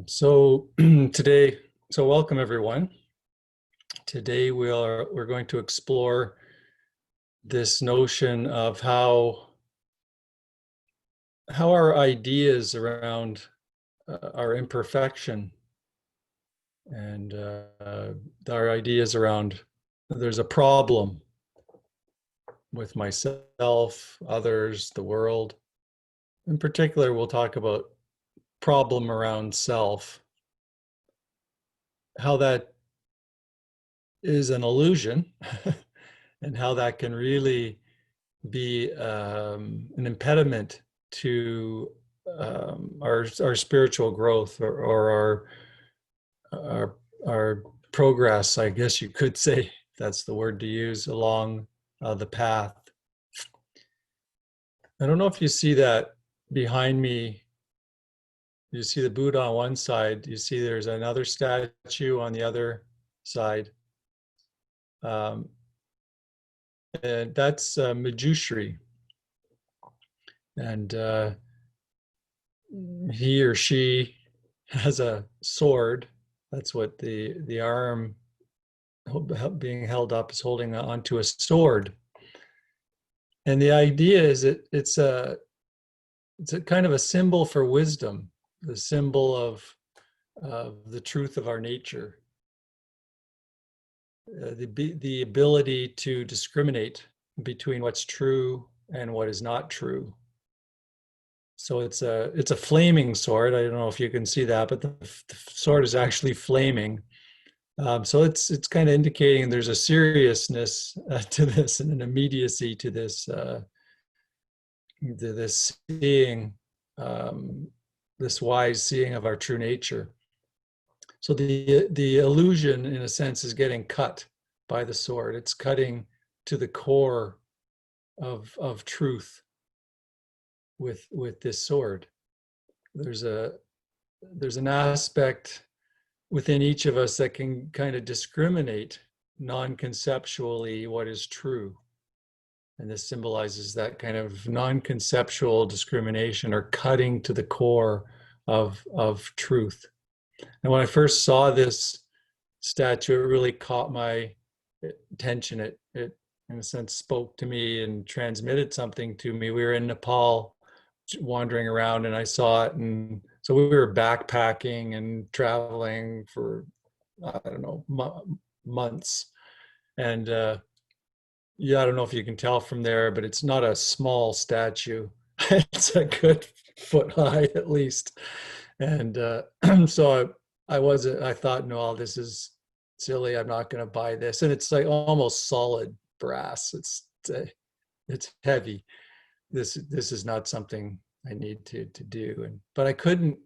So today, welcome everyone. Today we're going to explore this notion of how our ideas around our imperfection and our ideas around there's a problem with myself, others, the world. In particular, we'll talk about problem around self, how that is an illusion and how that can really be an impediment to our spiritual growth or our progress, I guess you could say, if that's the word to use, along the path. I don't know if you see that behind me. You see the Buddha on one side. You see there's another statue on the other side. Um, and that's Manjushri. And he or she has a sword. That's what the arm being held up is holding onto a sword. And the idea is that it's a kind of a symbol for wisdom, the symbol of the truth of our nature, the ability to discriminate between what's true and what is not true. So it's a flaming sword. I don't know if you can see that, but the sword is actually flaming. So it's kind of indicating there's a seriousness to this and an immediacy to this seeing, this wise seeing of our true nature. So the illusion, in a sense, is getting cut by the sword. It's cutting to the core of truth with this sword. There's an aspect within each of us that can kind of discriminate non-conceptually what is true. And this symbolizes that kind of non-conceptual discrimination or cutting to the core of truth. And when I first saw this statue, it really caught my attention. It in a sense spoke to me and transmitted something to me. We were in Nepal wandering around and I saw it, and so we were backpacking and traveling for I don't know months. And yeah, I don't know if you can tell from there, but it's not a small statue. It's a good foot high at least. And so I thought, no, this is silly. I'm not going to buy this. And it's like almost solid brass. It's heavy. This is not something I need to do. But I couldn't.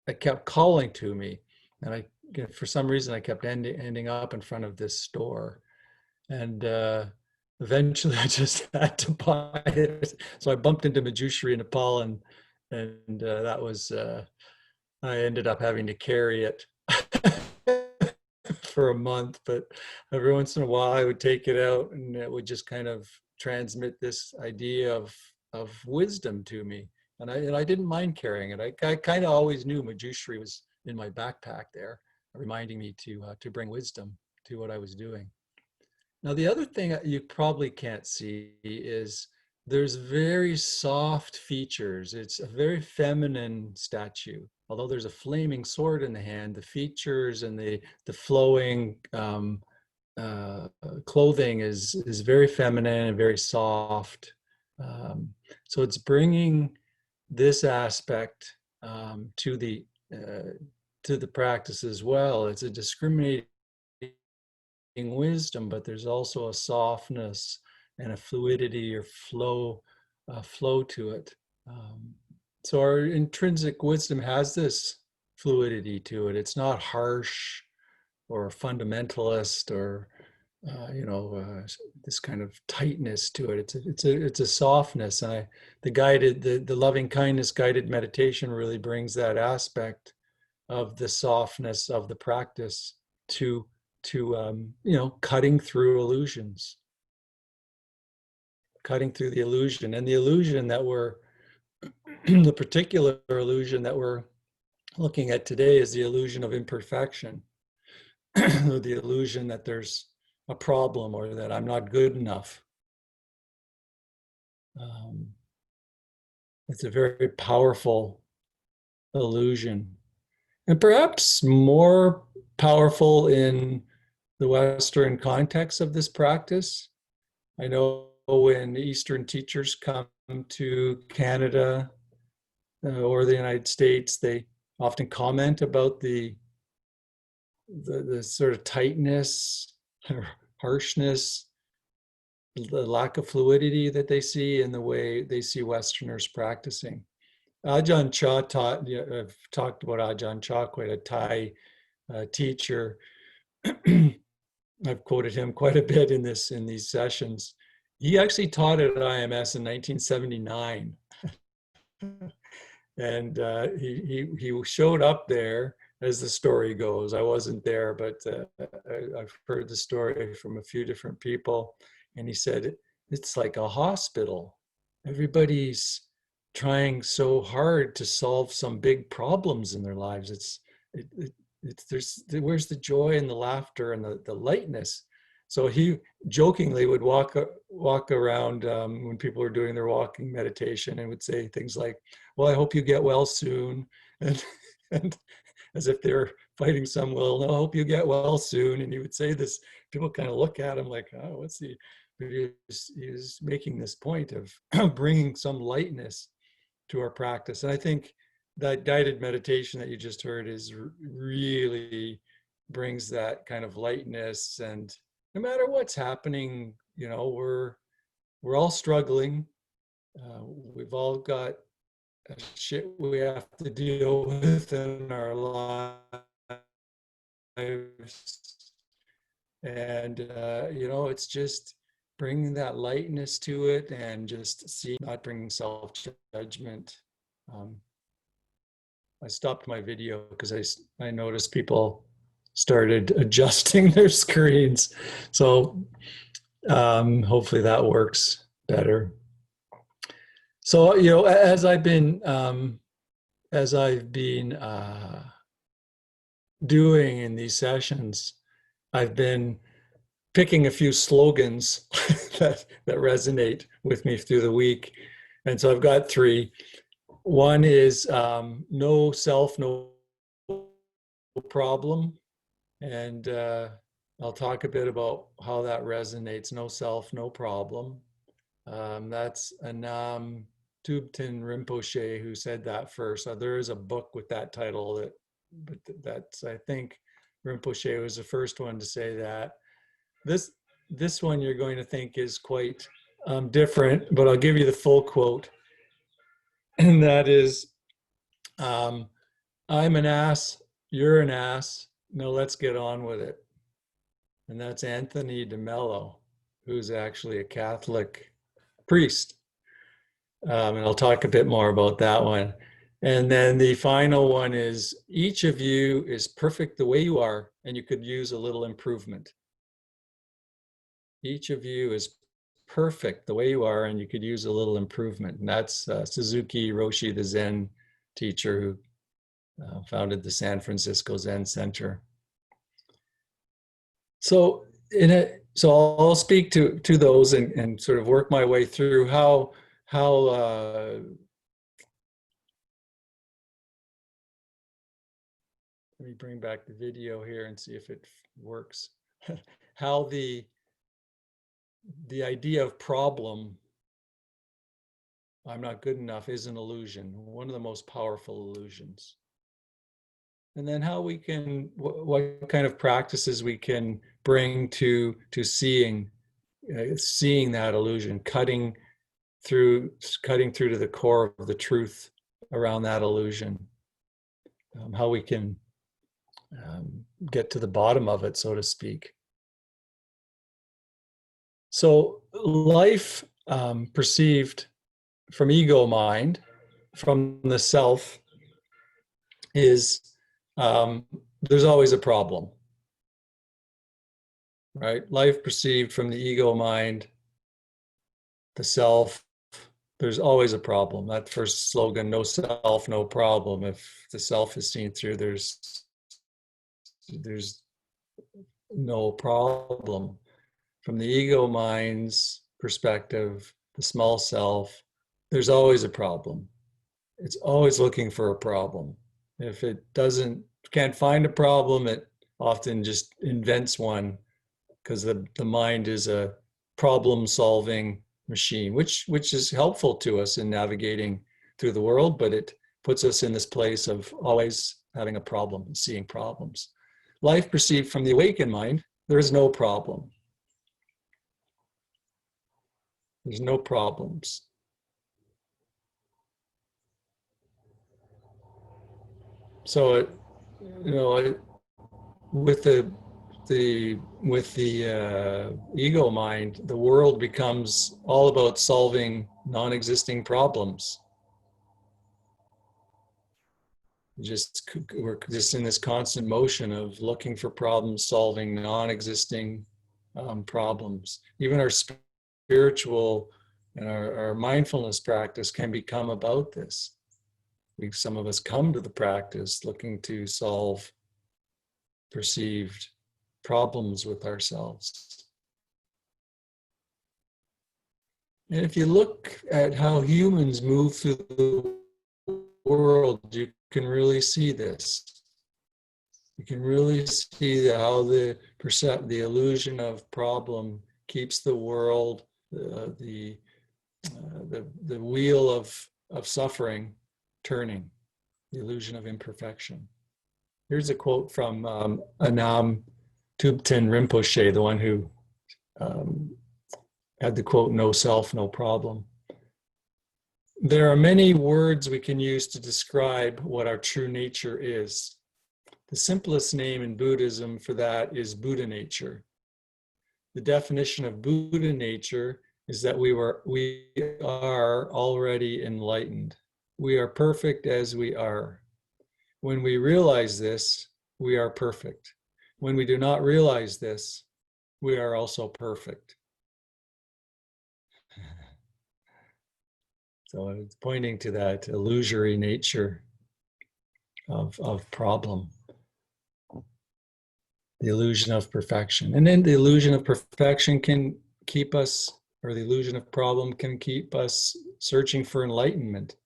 It kept calling to me, and for some reason I kept ending up in front of this store, and eventually I just had to buy it. So I bumped into Manjushri in Nepal, and that was I ended up having to carry it for a month. But every once in a while I would take it out, and it would just kind of transmit this idea of wisdom to me, and I didn't mind carrying it. I kind of always knew Manjushri was in my backpack there, reminding me to bring wisdom to what I was doing. Now, the other thing that you probably can't see is there's very soft features. It's a very feminine statue. Although there's a flaming sword in the hand, the features and the flowing clothing is very feminine and very soft. So it's bringing this aspect to the practice as well. It's a discriminating wisdom, but there's also a softness and a fluidity or flow to it. So our intrinsic wisdom has this fluidity to it. It's not harsh or fundamentalist or this kind of tightness to it. It's a softness, and the loving kindness guided meditation really brings that aspect of the softness of the practice to cutting through illusions, cutting through the illusion, and the illusion that we're the particular illusion that we're looking at today is the illusion of imperfection, the illusion that there's a problem or that I'm not good enough. Um, it's a very powerful illusion, and perhaps more powerful in the Western context of this practice. I know when Eastern teachers come to Canada or the United States, they often comment about the sort of tightness or harshness, the lack of fluidity that they see in the way they see Westerners practicing. Ajahn Chah taught, I've talked about Ajahn Chah, quite a Thai teacher. I've quoted him quite a bit in these sessions. He actually taught at IMS in 1979. And he showed up there, as the story goes. I wasn't there, but I've heard the story from a few different people. And he said, it's like a hospital. Everybody's trying so hard to solve some big problems in their lives. Where's the joy and the laughter and the lightness? So he jokingly would walk around when people were doing their walking meditation and would say things like, well, I hope you get well soon. And as if they're fighting some will, no, I hope you get well soon. And he would say this, people kind of look at him like, oh, what's he? But he's making this point of bringing some lightness to our practice. And I think that guided meditation that you just heard is really brings that kind of lightness. And no matter what's happening, we're all struggling. We've all got shit we have to deal with in our lives. And, it's just bringing that lightness to it and just not bringing self-judgment. I stopped my video because I noticed people started adjusting their screens. So hopefully that works better. So, as I've been doing in these sessions, I've been picking a few slogans that resonate with me through the week. And so I've got 3. One is no self, no problem. And I'll talk a bit about how that resonates. No self, no problem. That's Anam Thubten Rinpoche who said that first. So there is a book with that title, but that's, I think Rinpoche was the first one to say that. This one you're going to think is quite different, but I'll give you the full quote. And that is, I'm an ass, you're an ass, no, let's get on with it. And that's Anthony DeMello, who's actually a Catholic priest. And I'll talk a bit more about that one. And then the final one is, each of you is perfect the way you are, and you could use a little improvement. Each of you is perfect the way you are, and you could use a little improvement. And that's Suzuki Roshi, the Zen teacher who founded the San Francisco Zen Center. So I'll speak to those and sort of work my way through how let me bring back the video here and see if it works. How the idea of problem, I'm not good enough, is an illusion, one of the most powerful illusions. And then how we can, what kind of practices we can bring to seeing that illusion, cutting through to the core of the truth around that illusion. How we can get to the bottom of it, so to speak. So life perceived from ego mind, from the self, is there's always a problem, right? Life perceived from the ego mind, the self, there's always a problem. That first slogan, no self, no problem. If the self is seen through, there's no problem. From the ego mind's perspective, the small self, there's always a problem. It's always looking for a problem. If it can't find a problem, it often just invents one, because the mind is a problem solving machine, which is helpful to us in navigating through the world, but it puts us in this place of always having a problem and seeing problems. Life perceived from the awakened mind, there is no problem. There's no problems. So it, with the ego mind, the world becomes all about solving non-existing problems. We're just in this constant motion of looking for problems, solving non-existing problems. Even our spiritual and our mindfulness practice can become about this. Some of us come to the practice looking to solve perceived problems with ourselves. And if you look at how humans move through the world, you can really see this. You can really see how the illusion of problem keeps the world, the wheel of suffering turning, the illusion of imperfection. Here's a quote from Anam Thubten Rinpoche, the one who had the quote, "No self, no problem." There are many words we can use to describe what our true nature is. The simplest name in Buddhism for that is Buddha nature. The definition of Buddha nature is that we are already enlightened. We are perfect as we are. When we realize this, we are perfect. When we do not realize this, we are also perfect. So it's pointing to that illusory nature of problem, the illusion of perfection. And then the illusion of perfection can keep us, or the illusion of problem can keep us searching for enlightenment.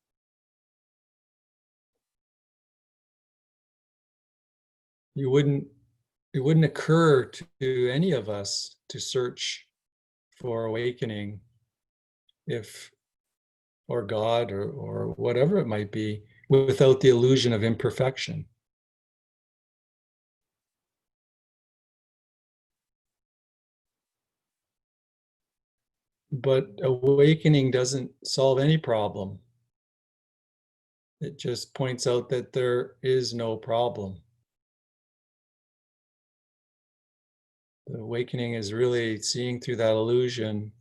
It wouldn't occur to any of us to search for awakening or God or whatever it might be, without the illusion of imperfection. But awakening doesn't solve any problem. It just points out that there is no problem. The awakening is really seeing through that illusion,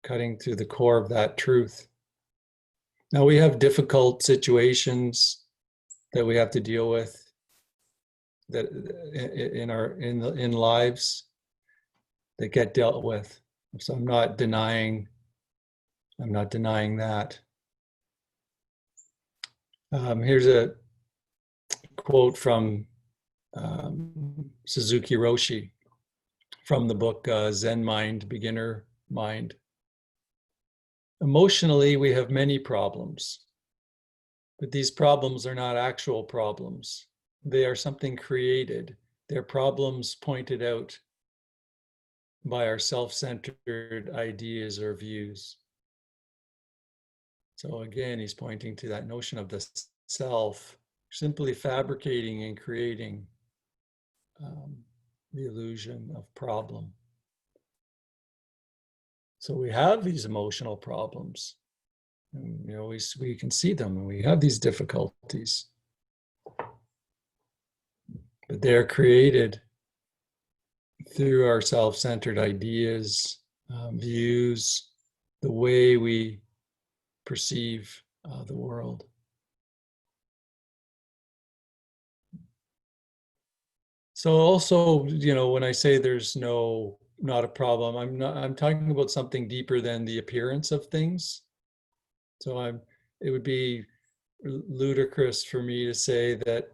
cutting through the core of that truth. Now we have difficult situations that we have to deal with that in lives that get dealt with. So I'm not denying that. Here's a quote from Suzuki Roshi from the book Zen Mind, Beginner Mind. Emotionally, we have many problems, but these problems are not actual problems. They are something created. They're problems pointed out by our self-centered ideas or views. So again, he's pointing to that notion of the self, simply fabricating and creating the illusion of problem. So we have these emotional problems, and we can see them, and we have these difficulties, but they're created through our self-centered ideas, views, the way we perceive the world. So also, when I say there's not a problem, I'm talking about something deeper than the appearance of things. So it would be ludicrous for me to say that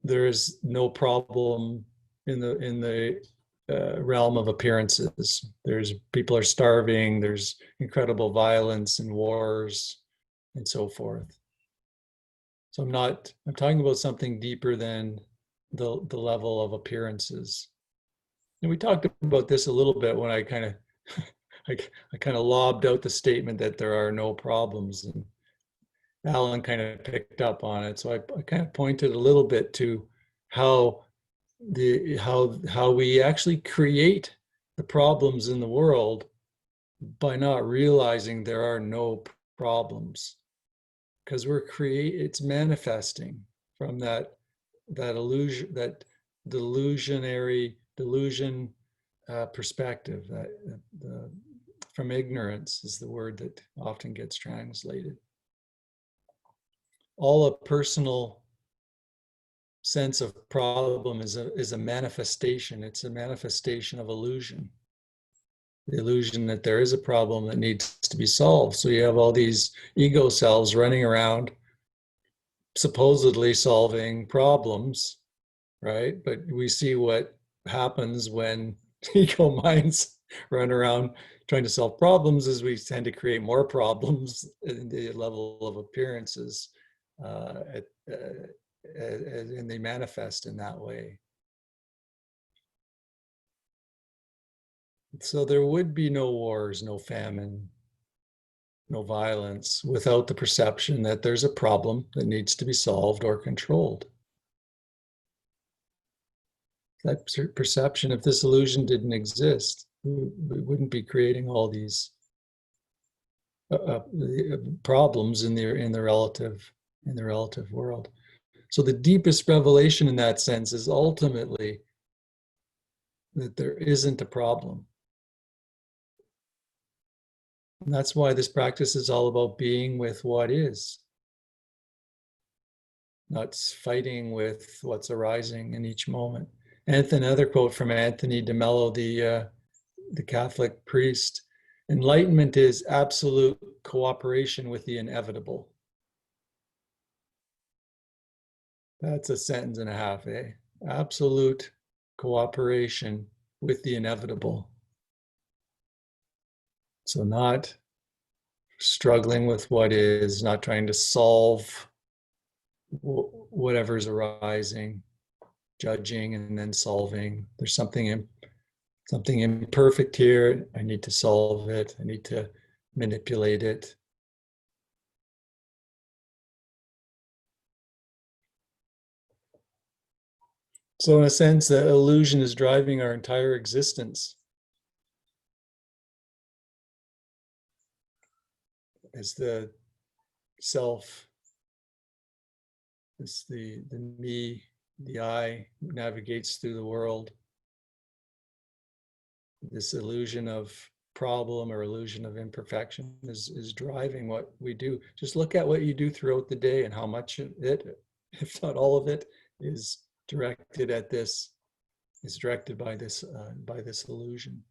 there is no problem in the realm of appearances. There's people are starving, there's incredible violence and wars and so forth. So I'm talking about something deeper than the level of appearances. And we talked about this a little bit when I kind of I kind of lobbed out the statement that there are no problems, and Alan kind of picked up on it. So I kind of pointed a little bit to how how we actually create the problems in the world by not realizing there are no problems, because it's manifesting from that illusion, that delusion perspective, that from ignorance is the word that often gets translated. All a personal sense of problem is a manifestation. It's a manifestation of illusion. The illusion that there is a problem that needs to be solved. So you have all these ego cells running around supposedly solving problems, right? But we see what happens when ego minds run around trying to solve problems is we tend to create more problems in the level of appearances, and they manifest in that way. So there would be no wars, no famine, no violence without the perception that there's a problem that needs to be solved or controlled. That perception, if this illusion didn't exist, we wouldn't be creating all these problems in the relative world. So the deepest revelation in that sense is ultimately that there isn't a problem. And that's why this practice is all about being with what is, not fighting with what's arising in each moment. Another quote from Anthony de Mello, the Catholic priest: enlightenment is absolute cooperation with the inevitable. That's a sentence and a half, eh? Absolute cooperation with the inevitable. So not struggling with what is, not trying to solve whatever's arising, judging and then solving. There's something imperfect here. I need to solve it. I need to manipulate it. So in a sense, the illusion is driving our entire existence. As the self, as the me, the I navigates through the world, this illusion of problem or illusion of imperfection is driving what we do. Just look at what you do throughout the day and how much of it, if not all of it, is directed at this, is directed by this illusion.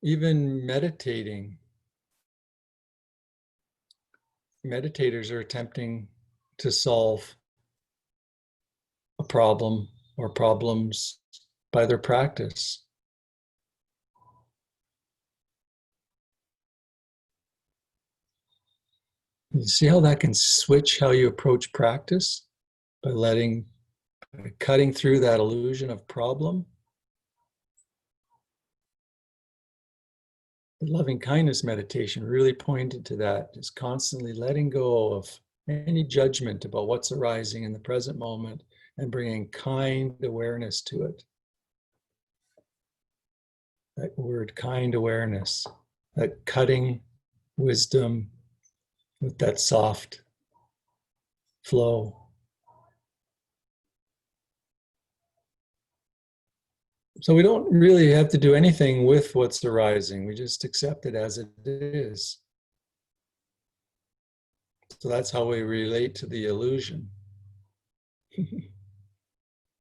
Even meditating, meditators are attempting to solve a problem or problems by their practice. You see how that can switch how you approach practice by cutting through that illusion of problem. The loving kindness meditation really pointed to that, just constantly letting go of any judgment about what's arising in the present moment and bringing kind awareness to it. That word, kind awareness, that cutting wisdom with that soft flow. So we don't really have to do anything with what's arising. We just accept it as it is. So that's how we relate to the illusion. We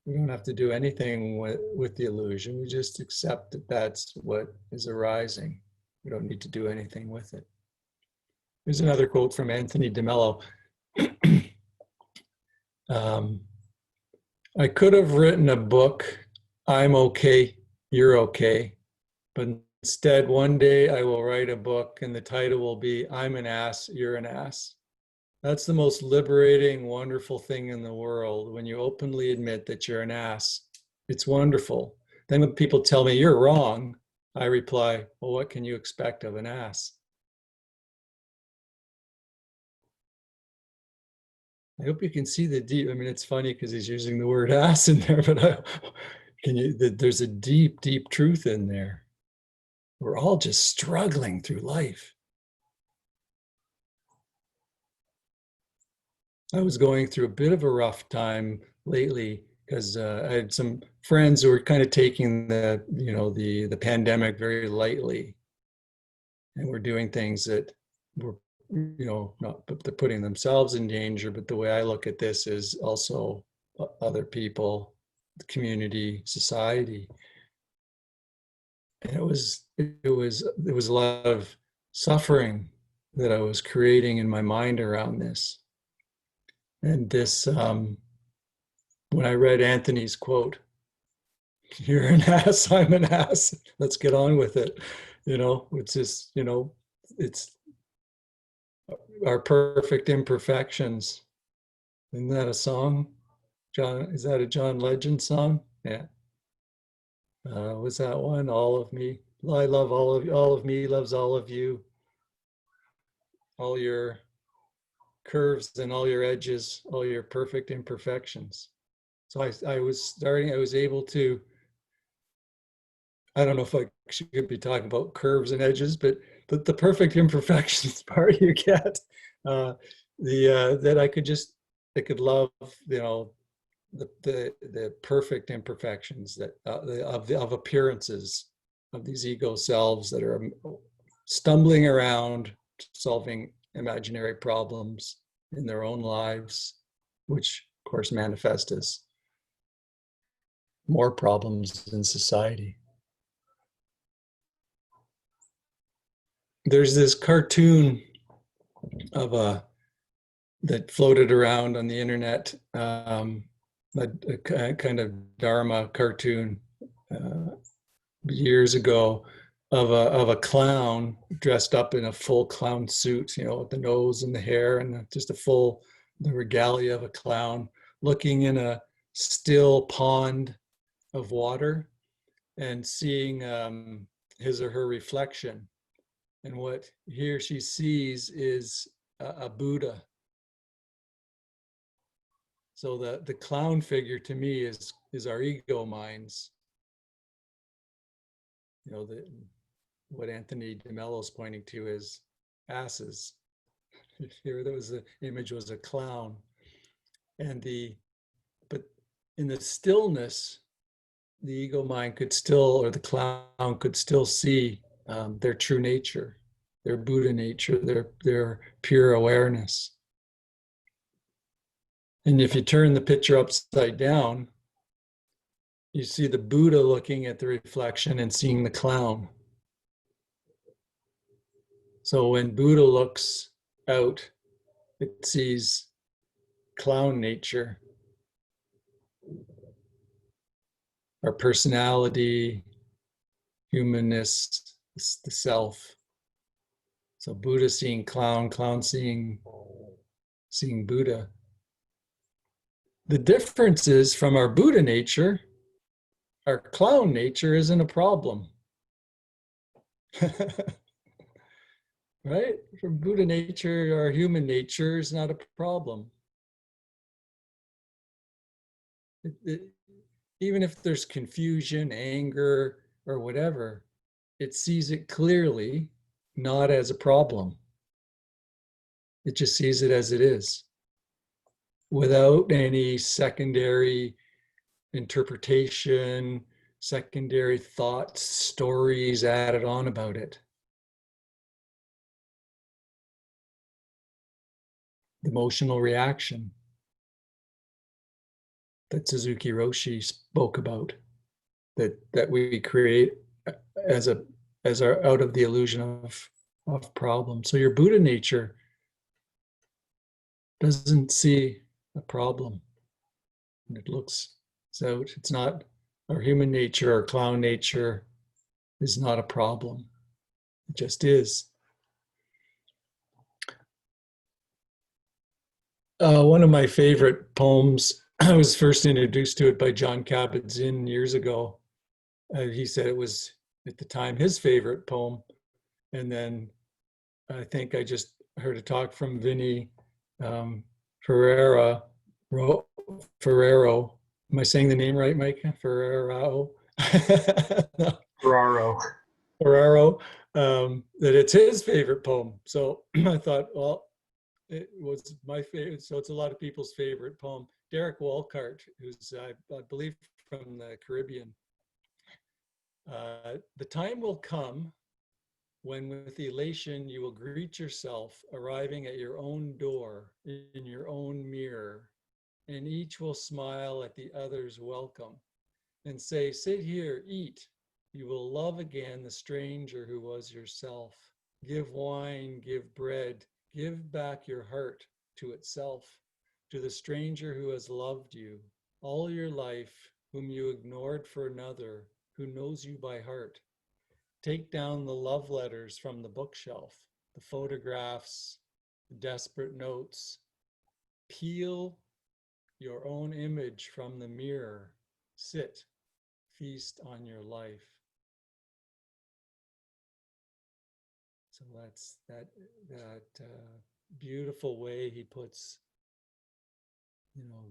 don't have to do anything with the illusion. We just accept that that's what is arising. We don't need to do anything with it. Here's another quote from Anthony DeMello. I could have written a book, I'm okay, you're okay. But instead, one day I will write a book and the title will be, I'm an ass, you're an ass. That's the most liberating, wonderful thing in the world, when you openly admit that you're an ass. It's wonderful. Then when people tell me you're wrong, I reply, well, what can you expect of an ass? I hope you can see the deep, I mean, it's funny because he's using the word ass in there, but there's a deep, deep truth in there. We're all just struggling through life. I was going through a bit of a rough time lately because I had some friends who were kind of taking the pandemic very lightly, and were doing things that were, not they're putting themselves in danger. But the way I look at this is also other people, the community, society. And it was a lot of suffering that I was creating in my mind around this. And this, when I read Anthony's quote, you're an ass, I'm an ass, let's get on with it. It's just, it's our perfect imperfections. Isn't that a song? John, is that a John Legend song? Yeah. Was that one? All of me. I love all of you. All of me loves all of you. All your curves and all your edges, all your perfect imperfections. So I was able to, I don't know if I should be talking about curves and edges, but the perfect imperfections part you get, that I could love, the perfect imperfections that of appearances of these ego selves that are stumbling around solving imaginary problems in their own lives, which of course manifest as more problems in society. There's this cartoon that floated around on the internet, a kind of Dharma cartoon years ago, of a clown dressed up in a full clown suit, with the nose and the hair and just the regalia of a clown, looking in a still pond of water and seeing his or her reflection. And what he or she sees is a Buddha. So the clown figure to me is our ego minds. What Anthony DeMello is pointing to is asses. Here, the image was a clown, but in the stillness, the ego mind could still, or the clown could still see their true nature, their Buddha nature, their pure awareness. And if you turn the picture upside down, you see the Buddha looking at the reflection and seeing the clown. So when Buddha looks out, it sees clown nature, our personality, humanness, the self. So Buddha seeing clown, clown seeing Buddha. The difference is, from our Buddha nature, our clown nature isn't a problem. Right? From Buddha nature, our human nature is not a problem. Even if there's confusion, anger, or whatever, it sees it clearly, not as a problem. It just sees it as it is, without any secondary interpretation, secondary thoughts, stories added on about it. The emotional reaction that Suzuki Roshi spoke about, that we create as as our out of the illusion of problem. So your Buddha nature doesn't see a problem. It looks out. It's not our human nature, our clown nature is not a problem. It just is. One of my favorite poems, I was first introduced to it by John Kabat-Zinn years ago. He said it was, at the time, his favorite poem. And then I think I just heard a talk from Vinny Ferrero. Am I saying the name right, Mike? Ferrero. No. Ferraro. That it's his favorite poem. So I thought, well, it was my favorite. So it's a lot of people's favorite poem. Derek Walcott, who's, I believe, from the Caribbean. The time will come when with elation you will greet yourself arriving at your own door in your own mirror, and each will smile at the other's welcome and say, sit here, eat. You will love again the stranger who was yourself. Give wine, give bread, give back your heart to itself, to the stranger who has loved you all your life, whom you ignored for another, who knows you by heart. Take down the love letters from the bookshelf, the photographs, the desperate notes. Peel your own image from the mirror. Sit, feast on your life. So that's that beautiful way he puts,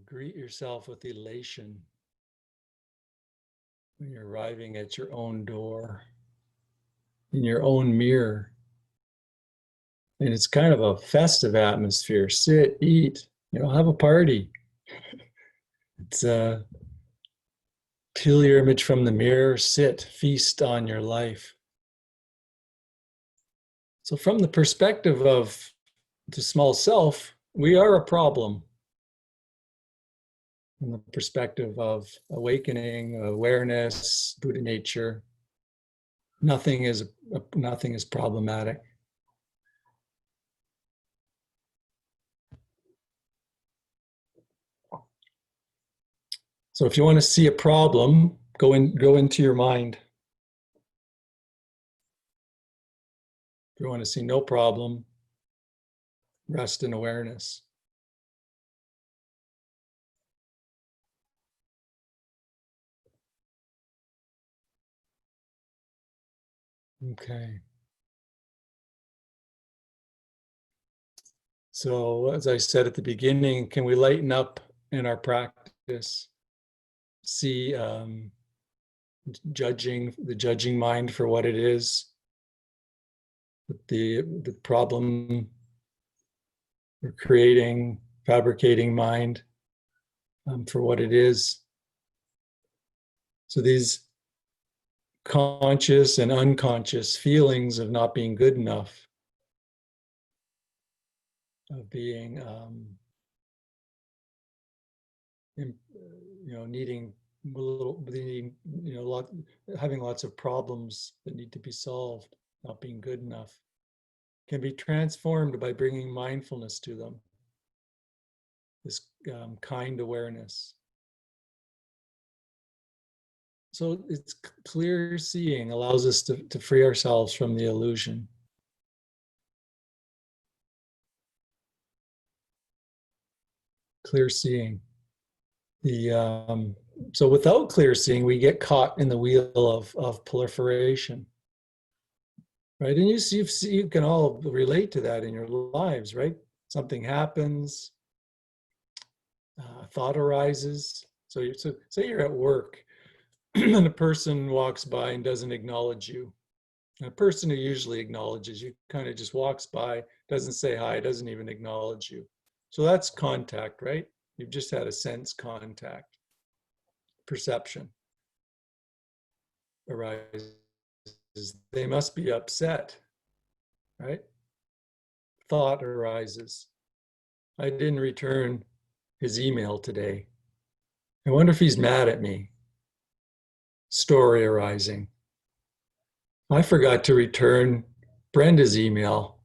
greet yourself with elation when you're arriving at your own door, in your own mirror. And it's kind of a festive atmosphere. Sit, eat, have a party. It's peel your image from the mirror, sit, feast on your life. So from the perspective of the small self, we are a problem. From the perspective of awakening, awareness, Buddha nature, nothing is problematic. So if you want to see a problem, go into your mind. If you want to see no problem, rest in awareness. Okay. So as I said at the beginning, can we lighten up in our practice? See the judging mind for what it is, the problem we're creating, fabricating mind for what it is. So these conscious and unconscious feelings of not being good enough, of being, needing having lots of problems that need to be solved, not being good enough, can be transformed by bringing mindfulness to them. This kind awareness. So it's clear seeing allows us to free ourselves from the illusion. Clear seeing. So without clear seeing, we get caught in the wheel of proliferation, right? And you can all relate to that in your lives, right? Something happens, thought arises. So say you're at work, and a person walks by and doesn't acknowledge you. And a person who usually acknowledges you kind of just walks by, doesn't say hi, doesn't even acknowledge you. So that's contact, right? You've just had a sense contact. Perception arises. They must be upset, right? Thought arises. I didn't return his email today. I wonder if he's mad at me. Story arising. I forgot to return Brenda's email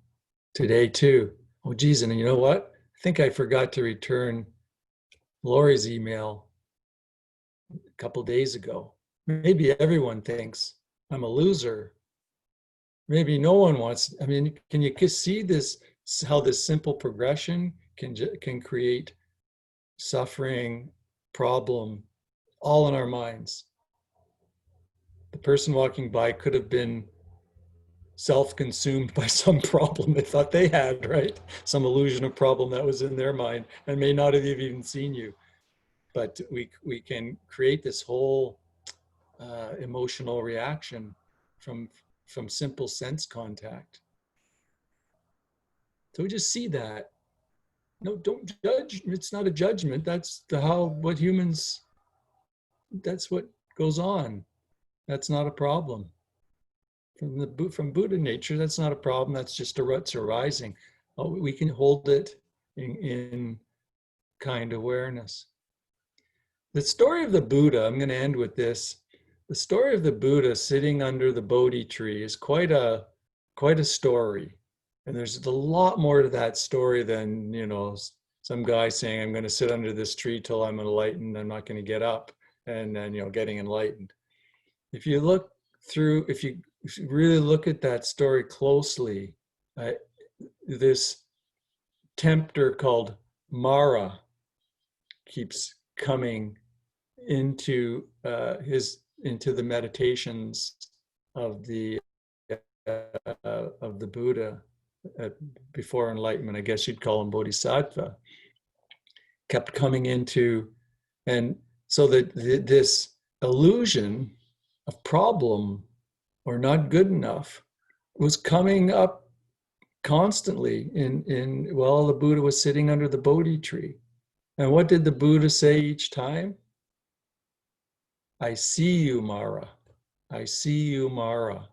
today too. Oh, geez, and you know what? I think I forgot to return Lori's email a couple days ago. Maybe everyone thinks I'm a loser. Maybe no one wants. I mean, can you see this? How this simple progression can create suffering, problem, all in our minds. The person walking by could have been self-consumed by some problem they thought they had, right? Some illusion of problem that was in their mind and may not have even seen you. But we can create this whole emotional reaction from simple sense contact. So we just see that. No, don't judge. It's not a judgment. That's what humans, that's what goes on. That's not a problem. From Buddha nature, that's not a problem. That's just a rut's arising. Oh, we can hold it in kind awareness. The story of the Buddha, I'm going to end with this. The story of the Buddha sitting under the Bodhi tree is quite a story. And there's a lot more to that story than, some guy saying, I'm going to sit under this tree till I'm enlightened. I'm not going to get up, and then, getting enlightened. If you really look at that story closely, this tempter called Mara keeps coming into the meditations of the Buddha before enlightenment. I guess you'd call him Bodhisattva. Kept coming into, and so that this illusion of problem or not good enough was coming up constantly while the Buddha was sitting under the Bodhi tree. And what did the Buddha say each time? I see you, Mara. I see you, Mara.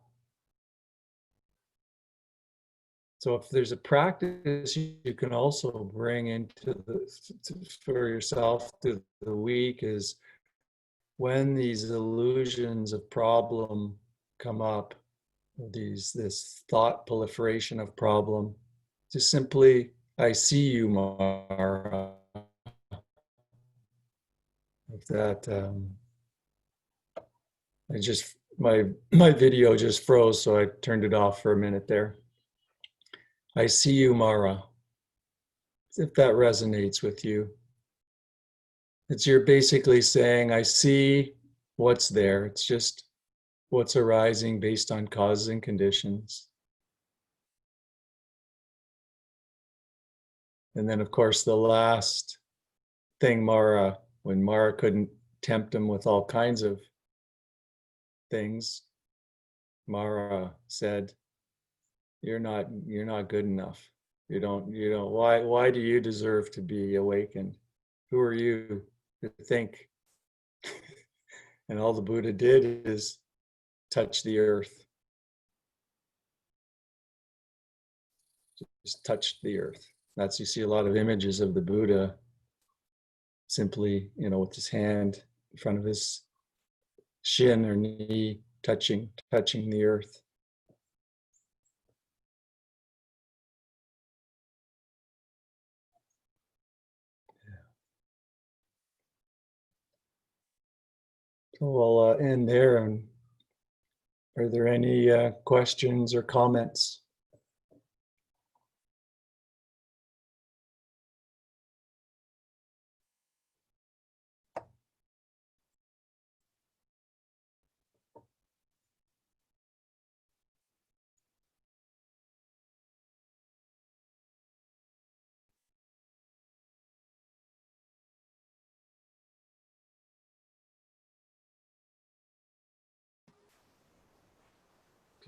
So if there's a practice you can also bring into for yourself through the week is when these illusions of problem come up, this thought proliferation of problem, just simply, I see you, Mara. If that, my video just froze, so I turned it off for a minute there. I see you, Mara. If that resonates with you, you're basically saying, I see what's there. It's just what's arising based on causes and conditions. And then, of course, the last thing, when Mara couldn't tempt him with all kinds of things, Mara said, you're not good enough. You don't, why do you deserve to be awakened? Who are you to think? And all the Buddha did is touch the earth. Just touched the earth. You see a lot of images of the Buddha simply, with his hand in front of his shin or knee, touching the earth. So we'll end there. And are there any questions or comments?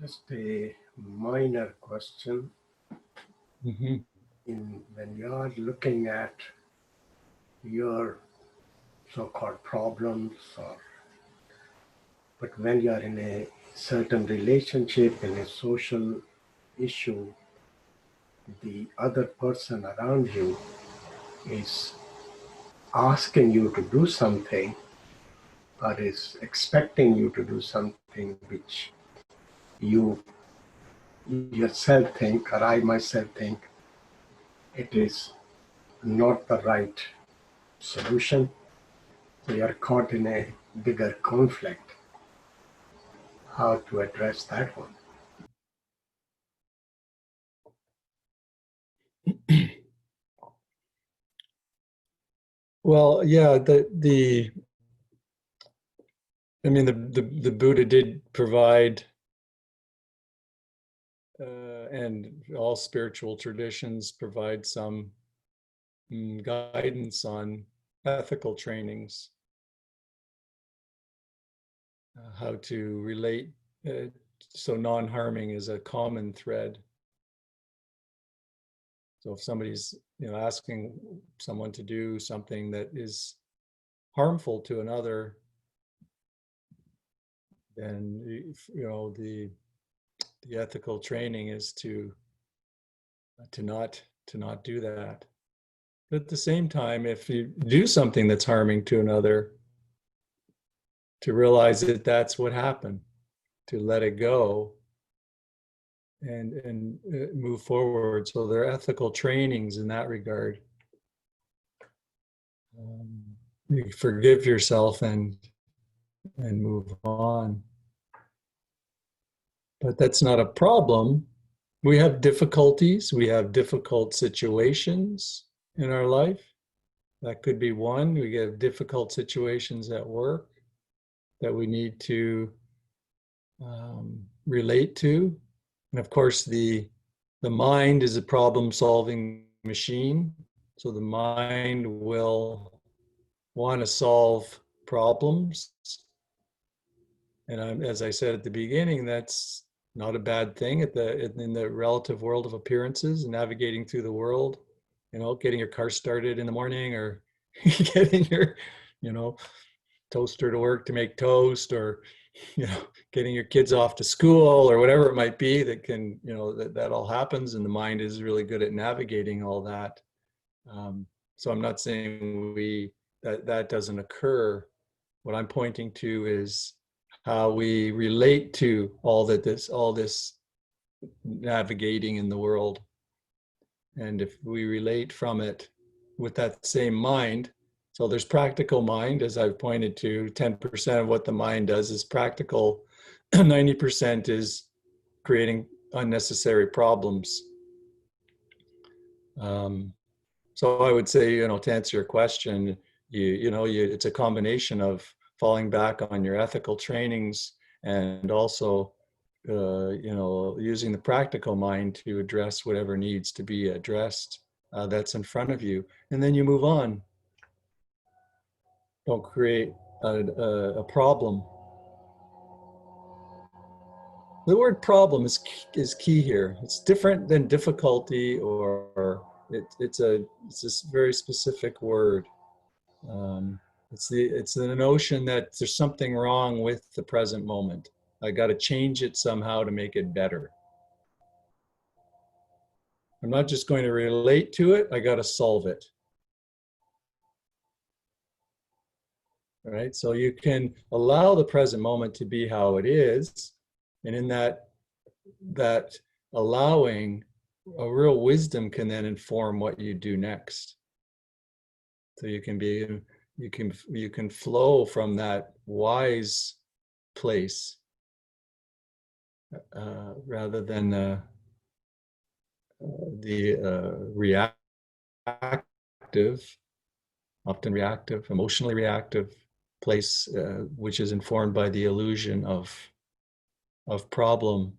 Just a minor question. Mm-hmm. When you are looking at your so-called problems, but when you are in a certain relationship, in a social issue, the other person around you is asking you to do something or is expecting you to do something which you yourself think, or I myself think, it is not the right solution. So you're caught in a bigger conflict. How to address that one? Well, yeah, the Buddha did provide, and all spiritual traditions provide some guidance on ethical trainings, how to relate. So non-harming is a common thread. So if somebody's asking someone to do something that is harmful to another, then the ethical training is to not do that. But at the same time, if you do something that's harming to another, to realize that that's what happened, to let it go and move forward. So there are ethical trainings in that regard. You forgive yourself and move on. But that's not a problem. We have difficulties. We have difficult situations in our life. That could be one. We have difficult situations at work that we need to relate to. And of course, the mind is a problem-solving machine. So the mind will want to solve problems. And as I said at the beginning, that's not a bad thing in the relative world of appearances, navigating through the world, getting your car started in the morning, or getting your, toaster to work to make toast, or, getting your kids off to school, or whatever it might be that can, that all happens. And the mind is really good at navigating all that. So I'm not saying that doesn't occur. What I'm pointing to is how we relate to all this navigating in the world. And if we relate from it with that same mind, so there's practical mind, as I've pointed to, 10% of what the mind does is practical, 90% is creating unnecessary problems. So I would say, to answer your question, it's a combination of falling back on your ethical trainings and also, using the practical mind to address whatever needs to be addressed that's in front of you. And then you move on. Don't create a problem. The word problem is key here. It's different than difficulty, or it's this very specific word. It's the notion that there's something wrong with the present moment. I got to change it somehow to make it better. I'm not just going to relate to it, I got to solve it. All right, so you can allow the present moment to be how it is, and in that allowing, a real wisdom can then inform what you do next. So you can flow from that wise place rather than the often reactive, emotionally reactive place, which is informed by the illusion of problem.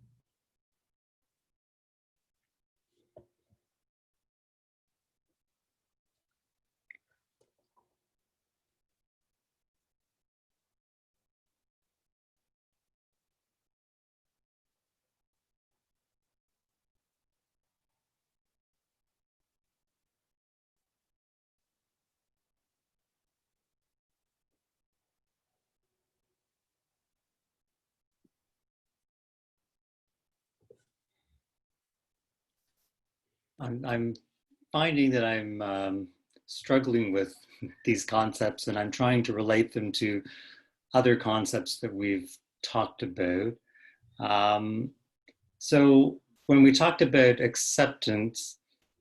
I'm finding that I'm struggling with these concepts, and I'm trying to relate them to other concepts that we've talked about. So when we talked about acceptance,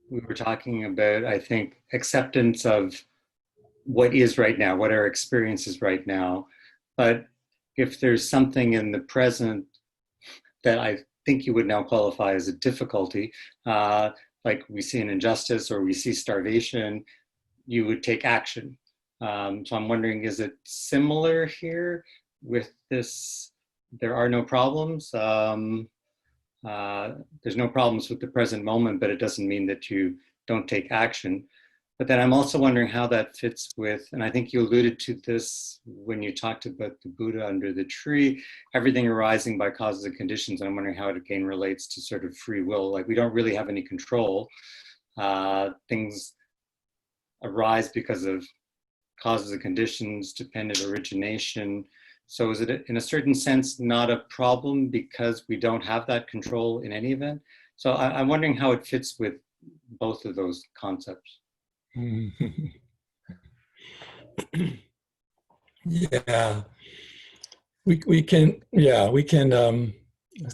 we were talking about, I think, acceptance of what is right now, what our experience is right now. But if there's something in the present that I think you would now qualify as a difficulty, like we see an injustice or we see starvation, you would take action. So I'm wondering, is it similar here with this? There are no problems. There's no problems with the present moment, but it doesn't mean that you don't take action. But then I'm also wondering how that fits with, and I think you alluded to this when you talked about the Buddha under the tree, everything arising by causes and conditions. And I'm wondering how it again relates to sort of free will. Like we don't really have any control. Things arise because of causes and conditions, dependent origination. So is it in a certain sense not a problem because we don't have that control in any event? So I'm wondering how it fits with both of those concepts. Yeah, we can, I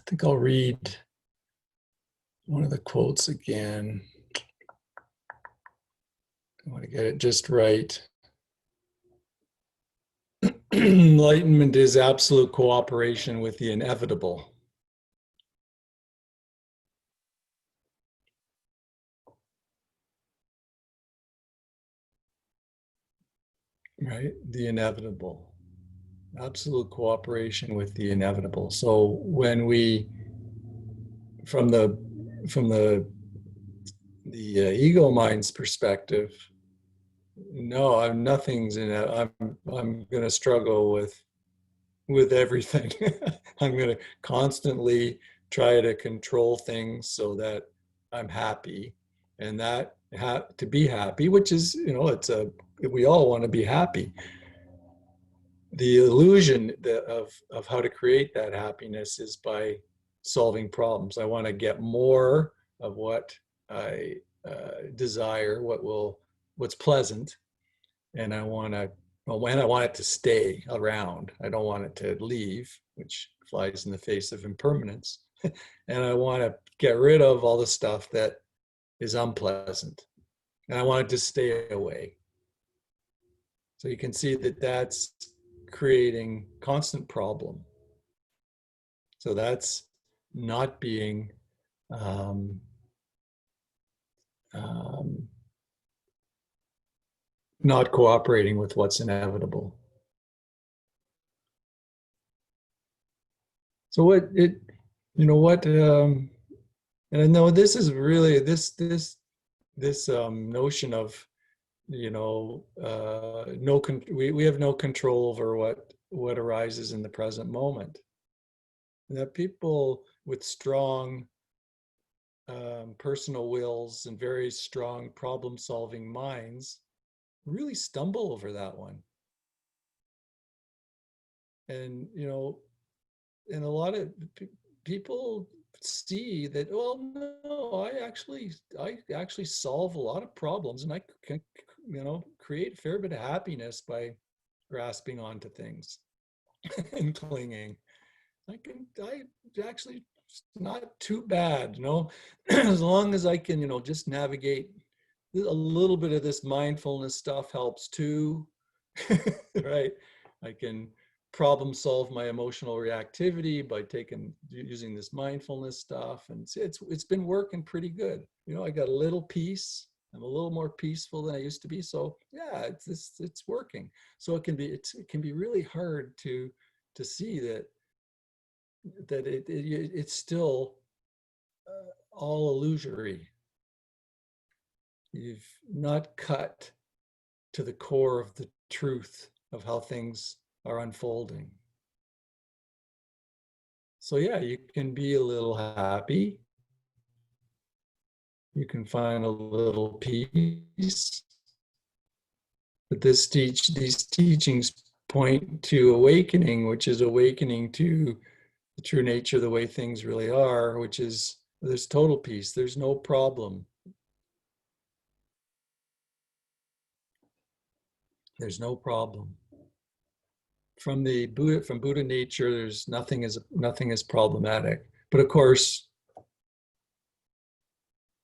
think I'll read one of the quotes again. I want to get it just right. Enlightenment is absolute cooperation with the inevitable. Right? The inevitable. Absolute cooperation with the inevitable. So when we, from the ego mind's perspective, no, I'm nothing's in it. I'm going to struggle with everything. I'm going to constantly try to control things so that I'm happy, and that to be happy, which is, we all want to be happy. The illusion of how to create that happiness is by solving problems. I want to get more of what I desire, what's pleasant, and I want it to stay around. I don't want it to leave, which flies in the face of impermanence. And I want to get rid of all the stuff that is unpleasant, and I want it to stay away. So you can see that that's creating constant problem. So that's not being not cooperating with what's inevitable. So and I know this is really this notion of, we have no control over what arises in the present moment. And that people with strong personal wills and very strong problem-solving minds really stumble over that one. And and a lot of people see that, well, no, I actually solve a lot of problems, and I can create a fair bit of happiness by grasping onto things and clinging. I actually, it's not too bad, as long as I can, just navigate. A little bit of this mindfulness stuff helps too. Right? I can problem solve my emotional reactivity by using this mindfulness stuff, and it's been working pretty good. I got a little peace. I'm a little more peaceful than I used to be. So yeah, it's working. So it can be really hard to see that it's still all illusory. You've not cut to the core of the truth of how things are unfolding. So yeah, you can be a little happy. You can find a little peace. But these teachings point to awakening, which is awakening to the true nature of the way things really are, which is there's total peace. There's no problem. There's no problem. from Buddha nature, there's nothing is problematic. But of course,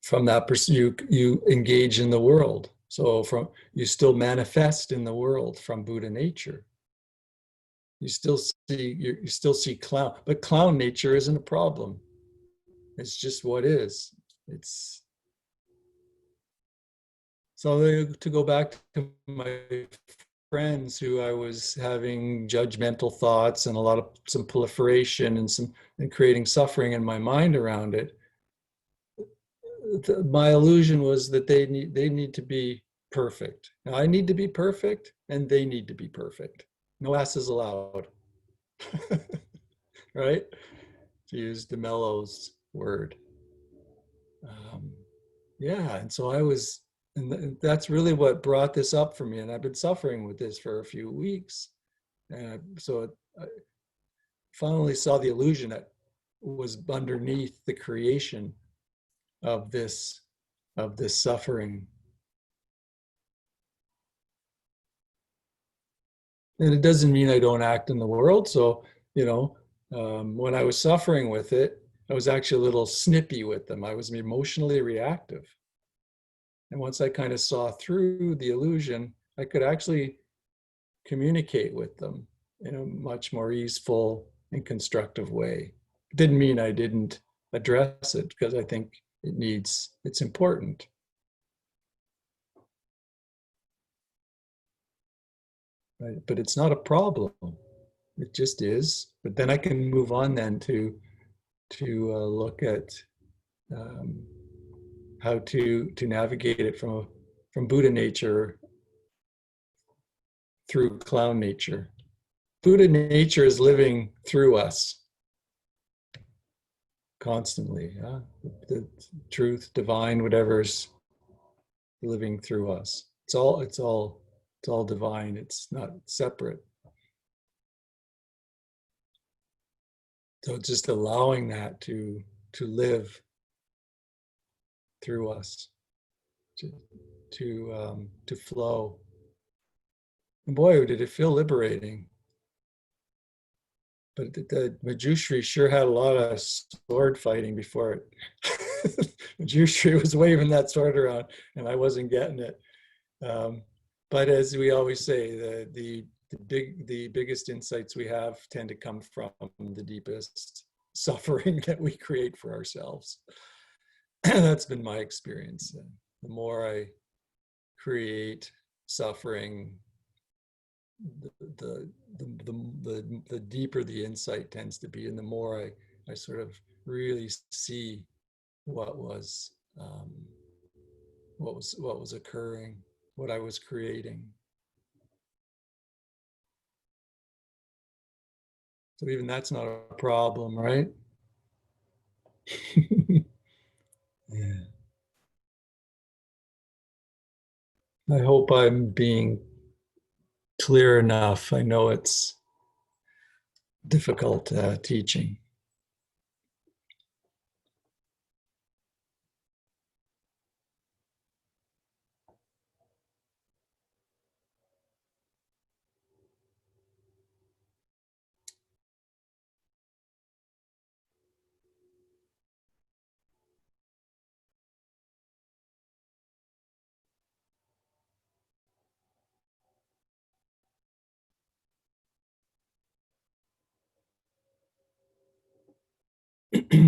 from that you engage in the world. So you still manifest in the world from Buddha nature. You still see clown, but clown nature isn't a problem. It's just what is. It's so to go back to my friends who I was having judgmental thoughts and some proliferation and creating suffering in my mind around it. My illusion was that they need to be perfect. Now, I need to be perfect, and they need to be perfect. No asses allowed. Right? To use DeMello's word. Yeah, and so and that's really what brought this up for me. And I've been suffering with this for a few weeks. And so I finally saw the illusion that was underneath the creation of this suffering. And it doesn't mean I don't act in the world. So, when I was suffering with it, I was actually a little snippy with them. I was emotionally reactive. And once I kind of saw through the illusion, I could actually communicate with them in a much more easeful and constructive way. It didn't mean I didn't address it, because I think it's important. Right? But it's not a problem. It just is. But then I can move on then to look at how to navigate it from Buddha nature through clown nature. Buddha nature is living through us constantly. The truth, divine, whatever's living through us. It's all divine. It's not separate. So just allowing that to live through us, to flow. And boy, did it feel liberating. But the Manjushri sure had a lot of sword fighting before it. Manjushri was waving that sword around, and I wasn't getting it. But as we always say, the biggest insights we have tend to come from the deepest suffering that we create for ourselves. That's been my experience. The more I create suffering, the deeper the insight tends to be, and the more I sort of really see what was occurring, what I was creating. So even that's not a problem, right? Yeah. I hope I'm being clear enough. I know it's difficult teaching.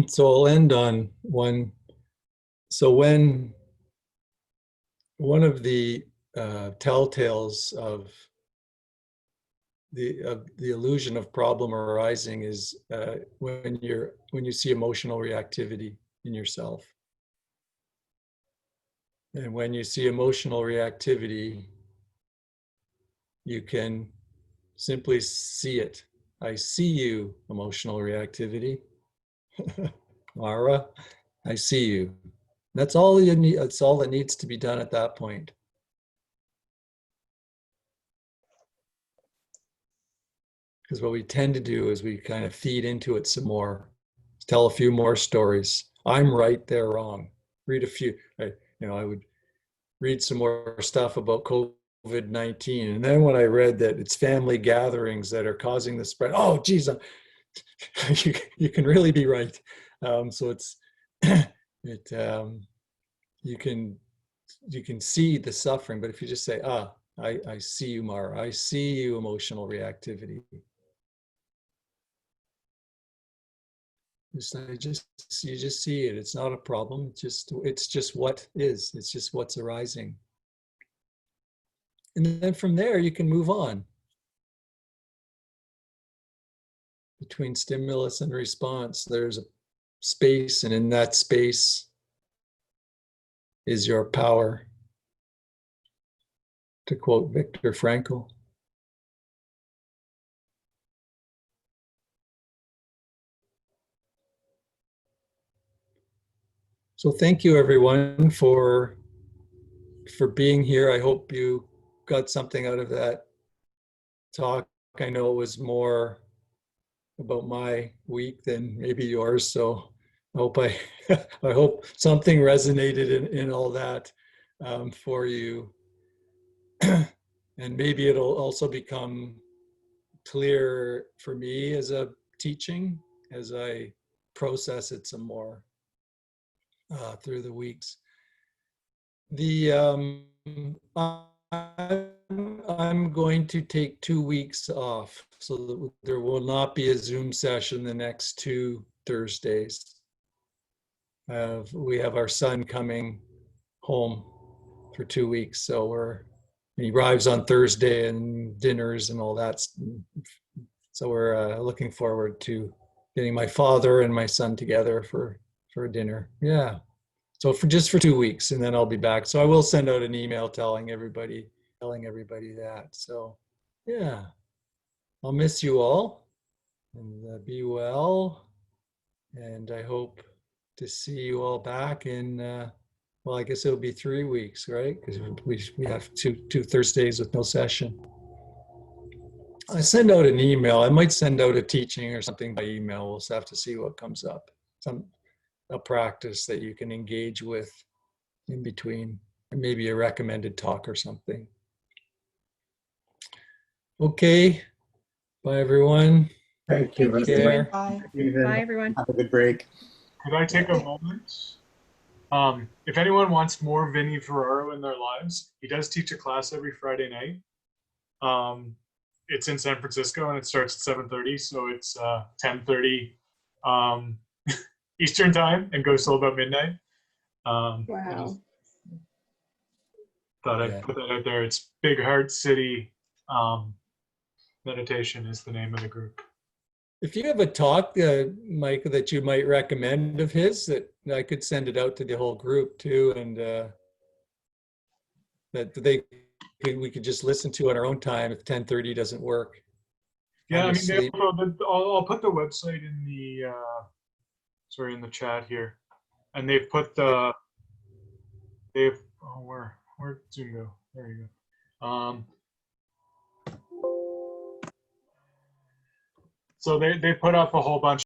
So I'll end on one. So when one of the telltales of the illusion of problem arising is when you see emotional reactivity in yourself. And when you see emotional reactivity, you can simply see it. I see you, emotional reactivity. Mara, I see you. That's all you need. That's all that needs to be done at that point. Because what we tend to do is we kind of feed into it some more, tell a few more stories. I'm right, they're wrong. Read a few. I would read some more stuff about COVID COVID-19. And then when I read that it's family gatherings that are causing the spread, oh, geez, you can really be right. So it's you can see the suffering, but if you just say, I see you, Mara, I see you, emotional reactivity. You just see it. It's not a problem. It's just what is. It's just what's arising. And then from there, you can move on. Between stimulus and response, there's a space, and in that space is your power, to quote Viktor Frankl. So thank you, everyone, for being here. I hope you got something out of that talk. I know it was more about my week than maybe yours, so I hope I hope something resonated in all that for you. And maybe it'll also become clear for me as a teaching as I process it some more through the weeks. I'm going to take 2 weeks off, so that there will not be a Zoom session the next 2 Thursdays. We have our son coming home for 2 weeks, so he arrives on Thursday, and dinners and all that. So we're looking forward to getting my father and my son together for a dinner. Yeah. So just for 2 weeks, and then I'll be back. So I will send out an email telling everybody that. So yeah, I'll miss you all, and be well. And I hope to see you all back in, well, I guess it'll be 3 weeks, right? Because we have two Thursdays with no session. I send out an email. I might send out a teaching or something by email. We'll just have to see what comes up. A practice that you can engage with in between, and maybe a recommended talk or something. Okay. Bye, everyone. Thank you Thank you, very Care. Stephen. much. Bye. Bye, everyone. Have a good break. Could I take a moment? If anyone wants more Vinny Ferraro in their lives, he does teach a class every Friday night. It's in San Francisco, and it starts at 7:30, so it's 10:30 Eastern time and goes till about midnight. I Wow. just thought I'd Yeah. put that out there. It's Big Heart City Meditation is the name of the group. If you have a talk, Mike, that you might recommend of his, that I could send it out to the whole group too, and that we could just listen to at our own time if 10:30 doesn't work. Yeah, I mean, Sleep. I'll put the website in the in the chat here, and they've put where'd Zoom go? There you go. So they put up a whole bunch